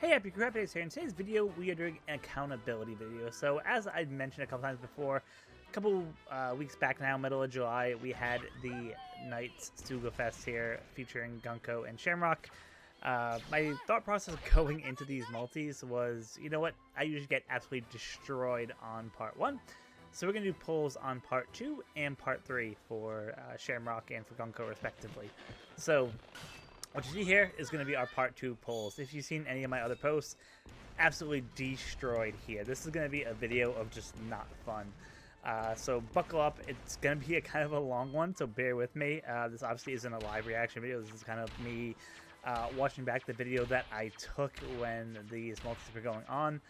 Hey, HappiDaze here. In today's video, we are doing an accountability video. So, as I mentioned a couple times before, a couple weeks back now, middle of July, we had the Knights Sugofest here featuring Gunko and Shamrock. My thought process going into these multis was, you know what, I usually get absolutely destroyed on part 1. So we're going to do polls on part 2 and part 3 for Shamrock and for Gunko respectively. So what you see here is going to be our part 2 polls. If you've seen any of my other posts, absolutely destroyed here. This is going to be a video of just not fun. So buckle up. It's going to be a kind of a long one, so bear with me. This obviously isn't a live reaction video. This is kind of me watching back the video that I took when these multis were going on.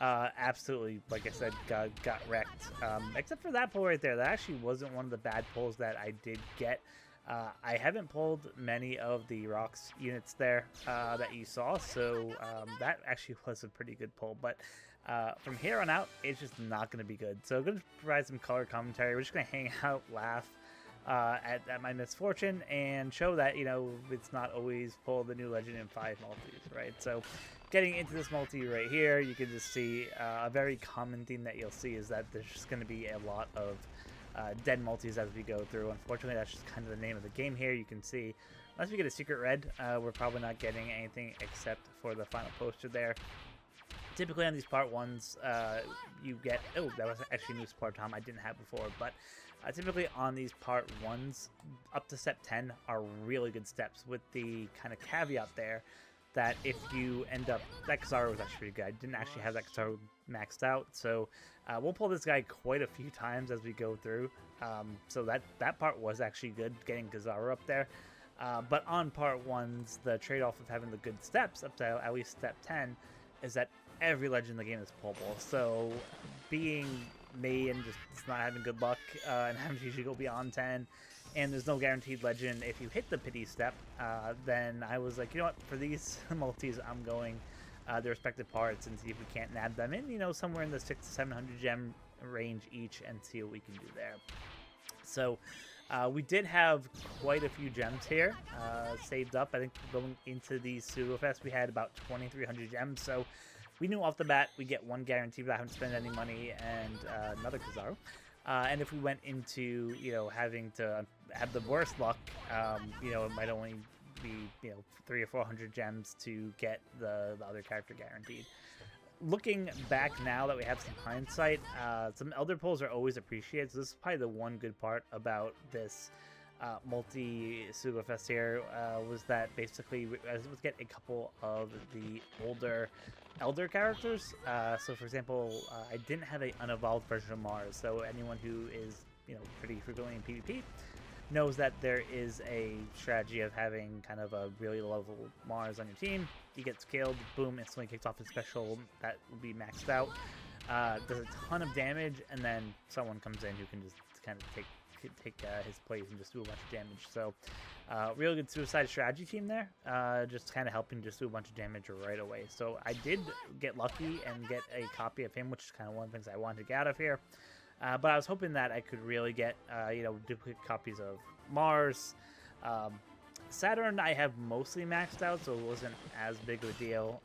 Absolutely, like I said, got wrecked. Except for that poll right there. That actually wasn't one of the bad polls that I did get. I haven't pulled many of the rocks units there that you saw, so that actually was a pretty good pull. But from here on out, it's just not going to be good. So I'm going to provide some color commentary. We're just going to hang out, laugh at my misfortune, and show that, you know, it's not always pull the new legend in 5 multis, right? So getting into this multi right here, you can just see a very common theme that you'll see is that there's just going to be a lot of dead multis as we go through. Unfortunately, that's just kind of the name of the game here. You can see, unless we get a secret red, we're probably not getting anything except for the final poster there. Typically on these part 1s, you get, oh, that was actually new support Tom I didn't have before, but typically on these part 1s, up to step 10 are really good steps, with the kind of caveat there that if you end up, that Kizaru was actually pretty good. I didn't actually have that Kizaru maxed out, so we'll pull this guy quite a few times as we go through. So that part was actually good, getting Kizaru up there. But on part 1s, the trade-off of having the good steps up to at least step 10 is that every legend in the game is pullable. So being me and just not having good luck and having to usually go beyond 10, and there's no guaranteed legend if you hit the pity step, then I was like, you know what, for these multis, I'm going the respective parts and see if we can't nab them in, you know, somewhere in the 600 to 700 gem range each, and see what we can do there. So we did have quite a few gems here saved up. I think going into the sugofest, we had about 2,300 gems. So we knew off the bat we get one guarantee without having to spend any money, and another Kizaru. And if we went into, you know, having to have the worst luck, you know, it might only be, you know, 300 or 400 gems to get the other character guaranteed. Looking back now that we have some hindsight, some elder pulls are always appreciated. So this is probably the one good part about this multi-sugofest here, was that basically I was able to get a couple of the older elder characters. So for example, I didn't have an unevolved version of Mars, so anyone who is, you know, pretty frequently in PvP knows that there is a strategy of having kind of a really low level Mars on your team. He gets killed, boom, instantly kicks off his special that will be maxed out, does a ton of damage, and then someone comes in who can just kind of take his place and just do a bunch of damage. So really good suicide strategy team there, just kind of helping just do a bunch of damage right away. So I did get lucky and get a copy of him, which is kind of one of the things I wanted to get out of here. But I was hoping that I could really get, you know, duplicate copies of Mars. Saturn I have mostly maxed out, so it wasn't as big of a deal.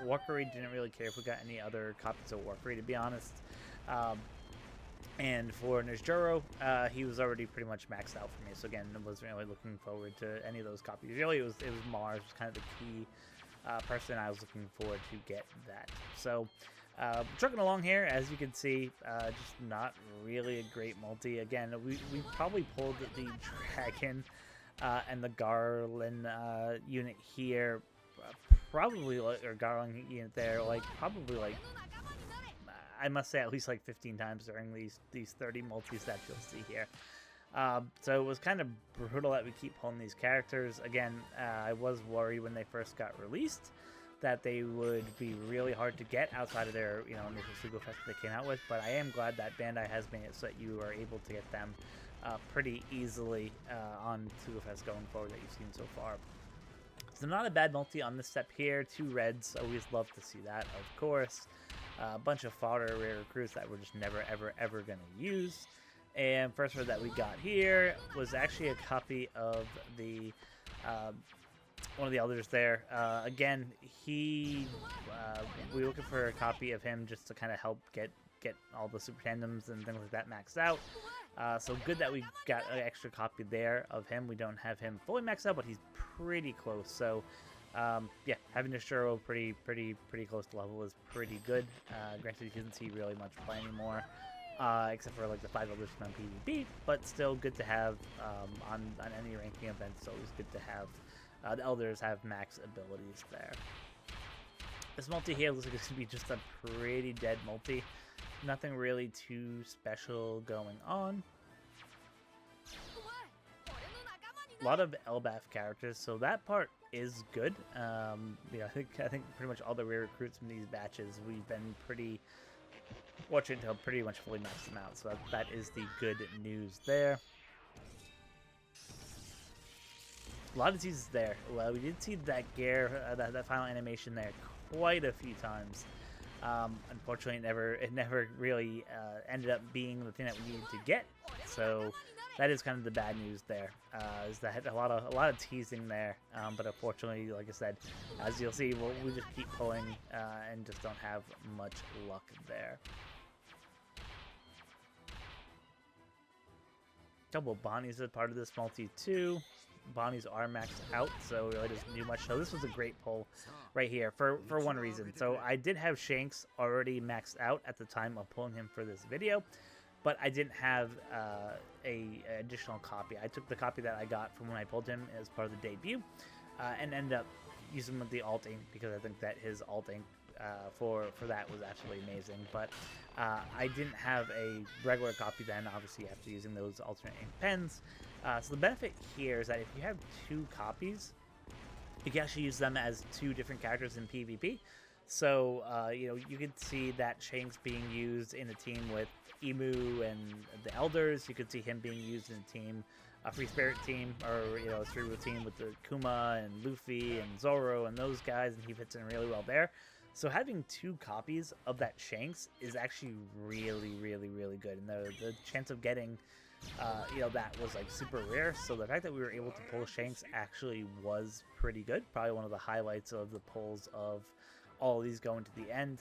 Walkery, didn't really care if we got any other copies of Walkery, to be honest. And for Nejuro, he was already pretty much maxed out for me. So again, I wasn't really looking forward to any of those copies. Really, it was Mars was kind of the key person I was looking forward to get that. So trucking along here, as you can see, just not really a great multi. Again, we probably pulled the Dragon and the Garland unit here, probably, like, or Garland unit there, like probably like, I must say at least like 15 times during these 30 multis that you'll see here. So it was kind of brutal that we keep pulling these characters. Again, I was worried when they first got released that they would be really hard to get outside of their, you know, initial sugofest that they came out with, but I am glad that Bandai has made it so that you are able to get them pretty easily on sugofest going forward that you've seen so far. So not a bad multi on this step here. 2 reds, always love to see that, of course. A bunch of fodder rare recruits that we're just never ever gonna use. And first red that we got here was actually a copy of the one of the elders there. Again, we were looking for a copy of him just to kind of help get all the super tandems and things like that maxed out. So good that we got an extra copy there of him. We don't have him fully maxed out, but he's pretty close. So yeah, having Nishiro pretty close to level is pretty good. Granted, he doesn't see really much play anymore, except for like the 5 elders on PvP, but still good to have on any ranking event. It's always good to have the elders have max abilities there. This multi here looks like it's gonna be just a pretty dead multi. Nothing really too special going on. A lot of LBAF characters, so that part is good. Yeah, I think pretty much all the rare recruits from these batches, we've been pretty fortunate to pretty much fully max them out. So that is the good news there. A lot of diseases there. Well, we did see that gear, that final animation there quite a few times. Unfortunately, it never really ended up being the thing that we needed to get. So that is kind of the bad news there. Is that a lot of teasing there. But unfortunately, like I said, as you'll see, we just keep pulling and just don't have much luck there. Double Bonnies as part of this multi too. Bonnies are maxed out, so really doesn't do much. So this was a great pull right here for one reason. So I did have Shanks already maxed out at the time of pulling him for this video, but I didn't have a additional copy. I took the copy that I got from when I pulled him as part of the debut, and ended up using him with the alt ink because I think that his alt ink for that was absolutely amazing. But I didn't have a regular copy then, obviously after using those alternate ink pens. So the benefit here is that if you have 2 copies, you can actually use them as 2 different characters in PvP. So you know, you could see that Shanks being used in a team with Emu and the Elders. You could see him being used in a team, a Free Spirit team, or you know, a trecru team with the Kuma and Luffy and Zoro and those guys, and he fits in really well there. So having 2 copies of that Shanks is actually really good, and the chance of getting you know, that was like super rare. So the fact that we were able to pull Shanks actually was pretty good. Probably one of the highlights of the pulls of all of these going to the end.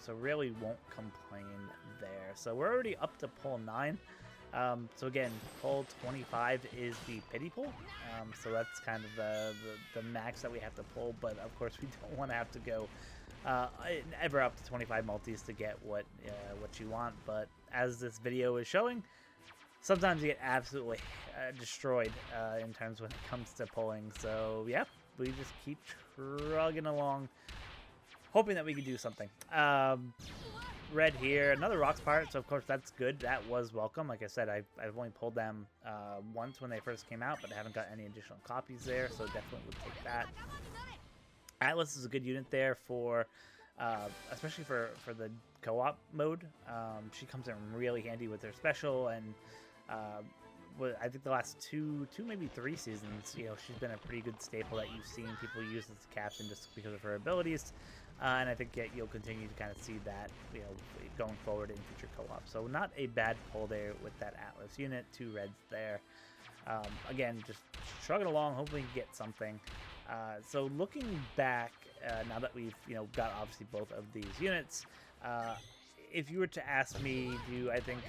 So really won't complain there. So we're already up to pull 9. So again, pull 25 is the pity pull. So that's kind of the max that we have to pull. But of course, we don't want to have to go ever up to 25 multis to get what you want. But as this video is showing, sometimes you get absolutely destroyed in terms when it comes to pulling. So yeah, we just keep trugging along, hoping that we can do something. Red here, another Rocks Pirate, so of course that's good. That was welcome. Like I said, I've only pulled them once when they first came out, but I haven't got any additional copies there, so definitely would take that. Atlas is a good unit there for, especially for the co-op mode. She comes in really handy with her special, and I think the last two, maybe 3 seasons, you know, she's been a pretty good staple that you've seen people use as a captain just because of her abilities. And I think you'll continue to kind of see that, you know, going forward in future co-op. So not a bad pull there with that Atlas unit. 2 reds there. Again, just struggling along, hoping we can get something. So looking back, now that we've, you know, got obviously both of these units, if you were to ask me, do I think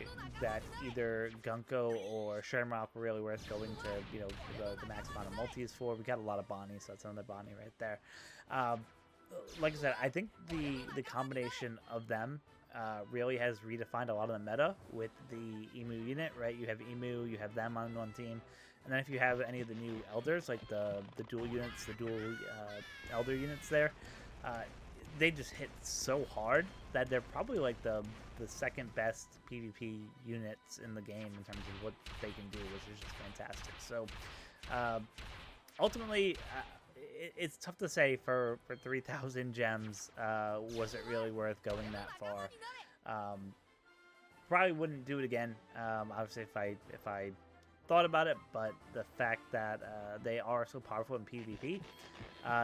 that either Gunko or Shamrock were really worth going to, you know, the max amount of multis for? We got a lot of Bonnie, so that's another Bonnie right there. Like I said, I think the combination of them really has redefined a lot of the meta with the Emu unit, right? You have Emu, you have them on one team, and then if you have any of the new Elders, like the dual units, the dual Elder units there, they just hit so hard that they're probably like the second best PvP units in the game in terms of what they can do, which is just fantastic. So ultimately, it's tough to say for 3,000 gems, was it really worth going that far? Probably wouldn't do it again. Obviously, if I thought about it, but the fact that they are so powerful in PvP,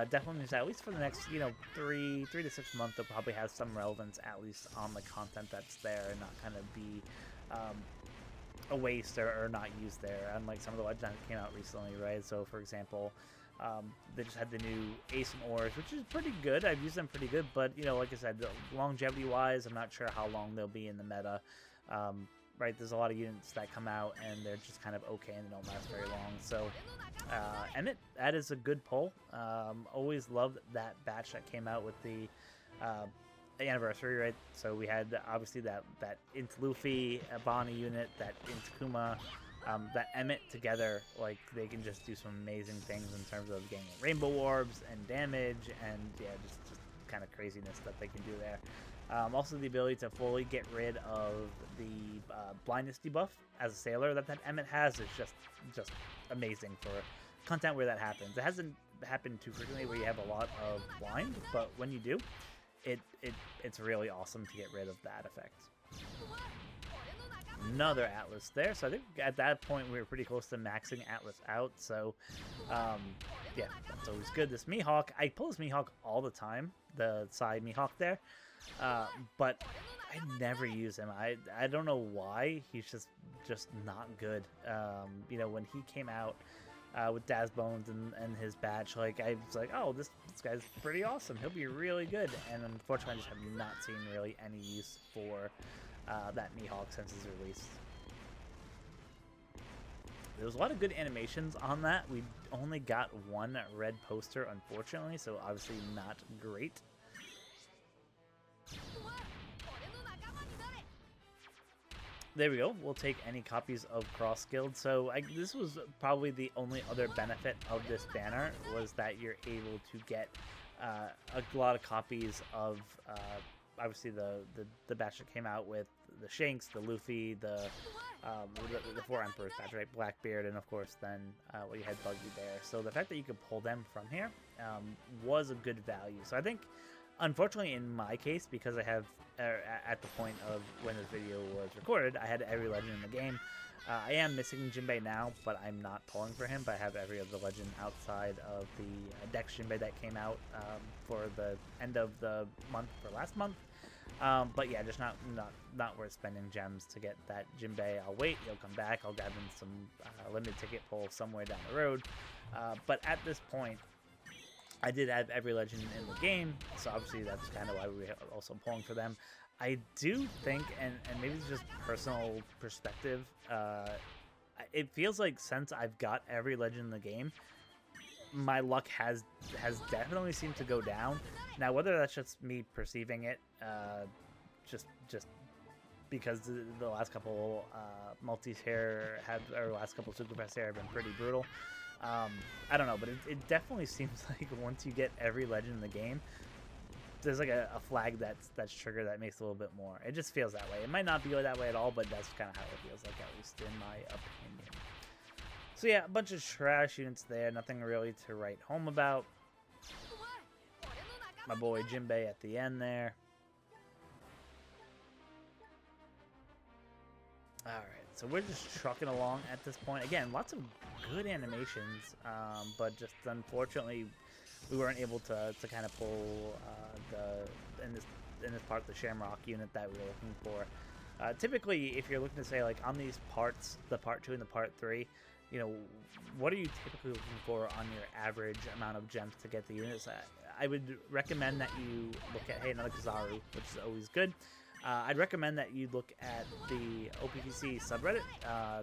definitely means that at least for the next, you know, 3 to 6 months, they'll probably have some relevance at least on the content that's there, and not kind of be a waste or not used there, unlike some of the legends that came out recently, right? So for example, They just had the new Ace and Ores, which is pretty good. I've used them pretty good, but, you know, like I said, longevity-wise, I'm not sure how long they'll be in the meta. Right, there's a lot of units that come out, and they're just kind of okay, and they don't last very long. So, Emmett, that is a good pull. Always loved that batch that came out with the anniversary, right? So we had, obviously, that Int Luffy, Bonnie unit, that Int Kuma, that Emmett together. Like, they can just do some amazing things in terms of getting rainbow orbs and damage, and yeah, just kind of craziness that they can do there. Also, the ability to fully get rid of the blindness debuff as a sailor that Emmett has is just amazing for content where that happens. It hasn't happened too frequently where you have a lot of blind, but when you do, it's really awesome to get rid of that effect. Another Atlas there, so I think at that point we were pretty close to maxing Atlas out, so yeah, that's always good. This Mihawk, I pull this Mihawk all the time, the side Mihawk there, but I never use him. I don't know why. He's just not good. You know, when he came out with Daz Bones and his badge, like, I was like, oh, this guy's pretty awesome. He'll be really good. And unfortunately, I just have not seen really any use for that Mihawk since his release. There was a lot of good animations on that. We only got one red poster, unfortunately, so obviously not great. There we go. We'll take any copies of Cross Guild. So this was probably the only other benefit of this banner, was that you're able to get a lot of copies of obviously the batch that came out with the Shanks, the Luffy, the four Emperors batch, right? Blackbeard, and of course then well, you had Buggy there. So the fact that you could pull them from here was a good value. So I think, unfortunately, in my case, because I have, at the point of when this video was recorded, I had every legend in the game. I am missing Jinbei now, but I'm not pulling for him, but I have every other legend outside of the Dex Jinbei that came out for the end of the month, for last month. But yeah, just not worth spending gems to get that Jinbei. I'll wait, he'll come back, I'll grab him some limited ticket pull somewhere down the road. But at this point, I did have every legend in the game, so obviously that's kind of why we were also pulling for them. I do think, and maybe it's just personal perspective, it feels like since I've got every legend in the game, my luck has definitely seemed to go down. Now, whether that's just me perceiving it, just because the last couple multis here or last couple Sugofest here have been pretty brutal. I don't know, but it definitely seems like once you get every legend in the game, there's like a flag that's triggered that makes it a little bit more. It just feels that way. It might not be that way at all, but that's kind of how it feels like, at least in my opinion. So yeah, a bunch of trash units there. Nothing really to write home about. My boy Jinbei at the end there. Alright, so we're just trucking along at this point. Again, lots of good animations, but just unfortunately we weren't able to kind of pull in this part the Shamrock unit that we were looking for. Typically, if you're looking to say, like, on these parts, the part 2 and the part 3, you know, what are you typically looking for on your average amount of gems to get the units? I would recommend that you look at, hey, another Kizaru, which is always good. I'd recommend that you look at the optc subreddit.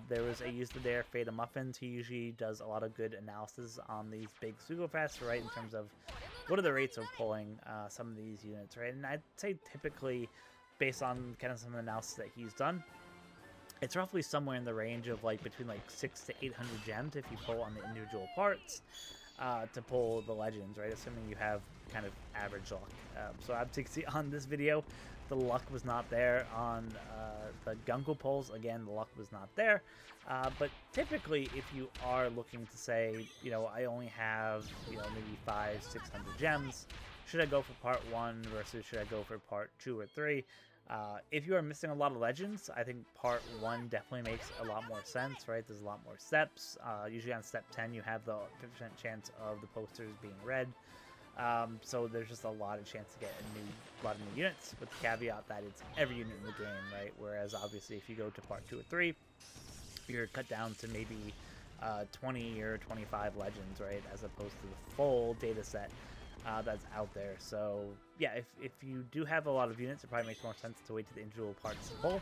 There was a user there, Fada Muffins. He usually does a lot of good analysis on these big Sugofests, right, in terms of what are the rates of pulling some of these units, right? And I'd say typically, based on kind of some analysis that he's done, it's roughly somewhere in the range of like between like 600 to 800 gems if you pull on the individual parts to pull the legends, right? Assuming you have kind of average luck. So obviously on this video, the luck was not there. On the Gunko pulls, again, the luck was not there. But typically, if you are looking to say, you know, I only have, you know, maybe 500, 600 gems, should I go for part 1 versus should I go for part 2 or 3? If you are missing a lot of legends, I think part 1 definitely makes a lot more sense, right? There's a lot more steps. Usually on step 10, you have the 50% chance of the posters being red. So there's just a lot of chance to get a lot of new units, with the caveat that it's every unit in the game, right? Whereas obviously if you go to part 2 or 3, you're cut down to maybe 20 or 25 legends, right, as opposed to the full data set that's out there. So yeah, if you do have a lot of units, it probably makes more sense to wait to the individual parts to pull.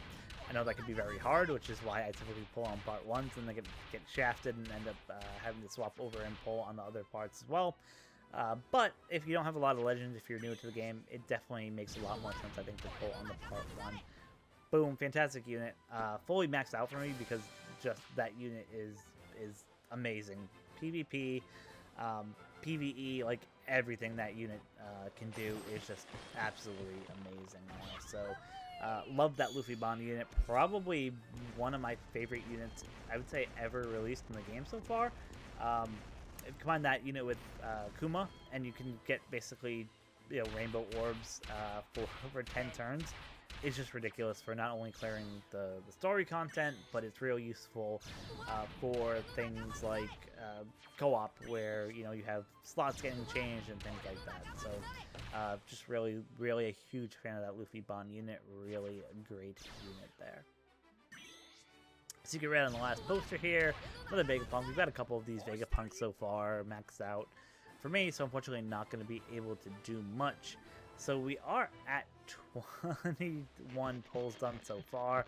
I know that can be very hard, which is why I typically pull on part 1s, and they get shafted and end up having to swap over and pull on the other parts as well. But if you don't have a lot of legends, if you're new to the game, it definitely makes a lot more sense, I think, to pull on the part 1. Boom, fantastic unit. Fully maxed out for me because just that unit is amazing. PvP, PvE, like everything that unit can do is just absolutely amazing. So love that Luffy Bond unit. Probably one of my favorite units, I would say, ever released in the game so far. Combine that unit with Kuma, and you can get basically, rainbow orbs for 10 turns. It's just ridiculous for not only clearing the story content, but it's real useful for things like co-op, where you have slots getting changed and things like that. So just really a huge fan of that Luffy Bond unit. Really a great unit there. Secret Red on the last poster here. Another Vegapunk. We've got a couple of these Vegapunks so far maxed out for me, so unfortunately not going to be able to do much. So we are at 21 pulls done so far.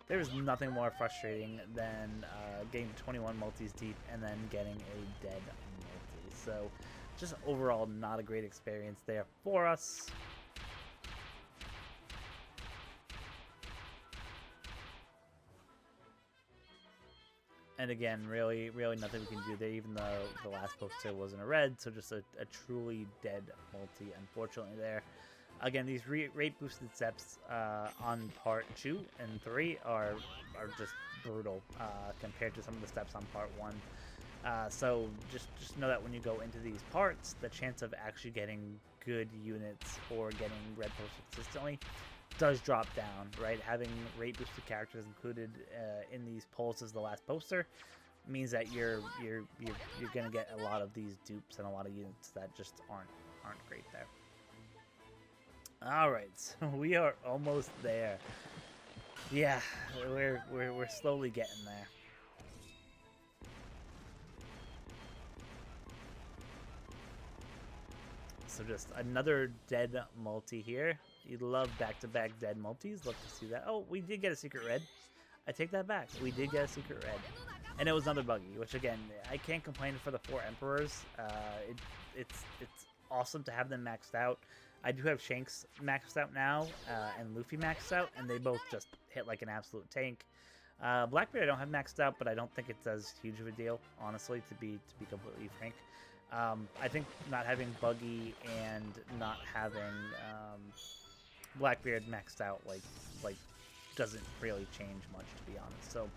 There's nothing more frustrating than getting 21 multis deep and then getting a dead multi. So just overall not a great experience there for us. And again, really nothing we can do there, even though the last poster wasn't a red, so just a truly dead multi, unfortunately, there. Again, these rate boosted steps on part 2 and 3 are just brutal compared to some of the steps on part 1. So just know that when you go into these parts, the chance of actually getting good units or getting red posters consistently does drop down, right? Having rate boosted characters included in these pulls as the last poster means that you're gonna get a lot of these dupes and a lot of units that just aren't great there. All right, so we are almost there. Yeah, we're slowly getting there. So just another dead multi here. You love back-to-back dead multis. Love to see that. Oh, we did get a secret red. I take that back. We did get a secret red. And it was another buggy, which again, I can't complain for the 4 Emperors. It's awesome to have them maxed out. I do have Shanks maxed out now, and Luffy maxed out, and they both just hit like an absolute tank. Blackbeard I don't have maxed out, but I don't think it's as huge of a deal, honestly, to be completely frank. I think not having Buggy and not having Blackbeard maxed out like doesn't really change much, to be honest. So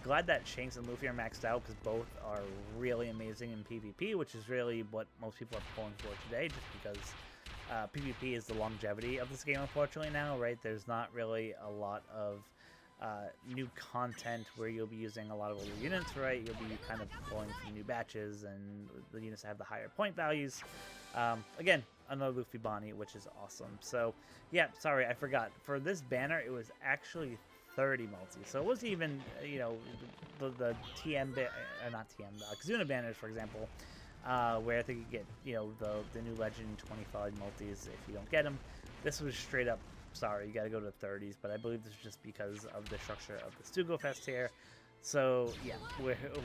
glad that Shanks and Luffy are maxed out, because both are really amazing in PvP, which is really what most people are pulling for today, just because PvP is the longevity of this game, unfortunately, now, right? There's not really a lot of new content where you'll be using a lot of older units, right? You'll be kind of pulling from new batches, and the units have the higher point values. Again, another Luffy Bonnie, which is awesome. So, yeah, sorry, I forgot. For this banner, it was actually 30 multi. So it wasn't even, the TM, not TM, Kazuna banners, for example, where I think you get, the new Legend 25 multis if you don't get them. This was straight up, sorry, you got to go to 30s, but I believe this is just because of the structure of the sugofest here. So, yeah,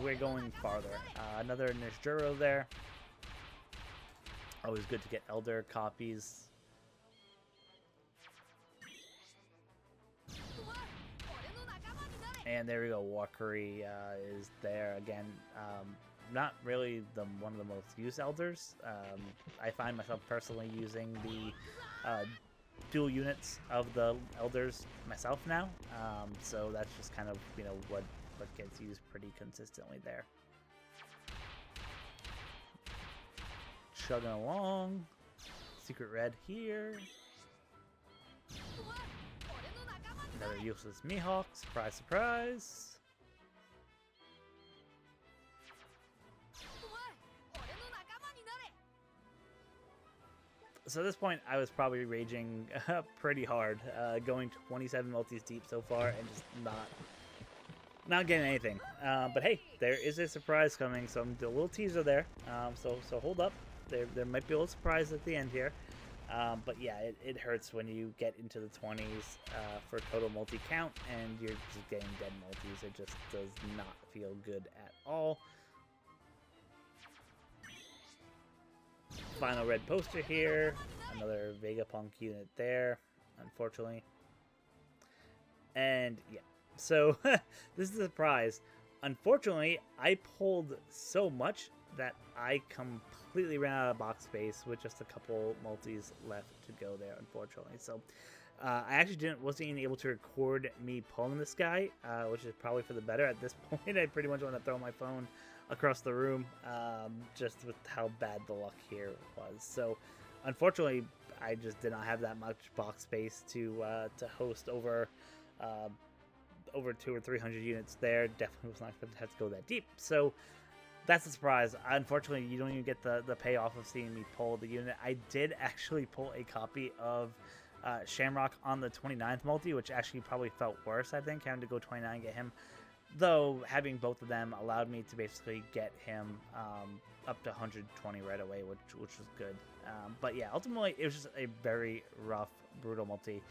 we're going farther. Another Nishjuro there. Always good to get Elder copies. And there we go, Walkery is there again. Not really one of the most used Elders. I find myself personally using the dual units of the Elders myself now. So that's just kind of, what gets used pretty consistently there. Chugging along. Secret red here. Another useless Mihawk. Surprise, surprise. So at this point, I was probably raging pretty hard, going 27 multis deep so far and just Not getting anything. But hey, there is a surprise coming. So a little teaser there. So hold up. There might be a little surprise at the end here. But yeah, it hurts when you get into the 20s for total multi count and you're just getting dead multis. It just does not feel good at all. Final red poster here. Another Vegapunk unit there, unfortunately. And yeah, so this is a surprise. Unfortunately, I pulled so much that I completely ran out of box space with just a couple multis left to go there, unfortunately. So I actually wasn't even able to record me pulling this guy, which is probably for the better. At this point, I pretty much want to throw my phone across the room, just with how bad the luck here was. So unfortunately, I just did not have that much box space to host over 200 or 300 units there. Definitely was not going to have to go that deep. So that's a surprise. Unfortunately, you don't even get the payoff of seeing me pull the unit. I did actually pull a copy of Shamrock on the 29th multi, which actually probably felt worse, I think, having to go 29 and get him. Though having both of them allowed me to basically get him up to 120 right away, which was good. But yeah, ultimately, it was just a very rough, brutal multi.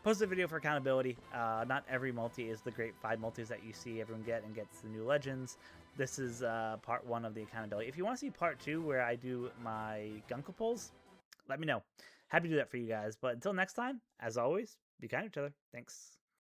Posted a video for accountability. Not every multi is the great 5 multis that you see everyone get and gets the new legends. This is part 1 of the accountability. If you want to see part 2 where I do my Gunko pulls, let me know. Happy to do that for you guys. But until next time, as always, be kind to each other. Thanks.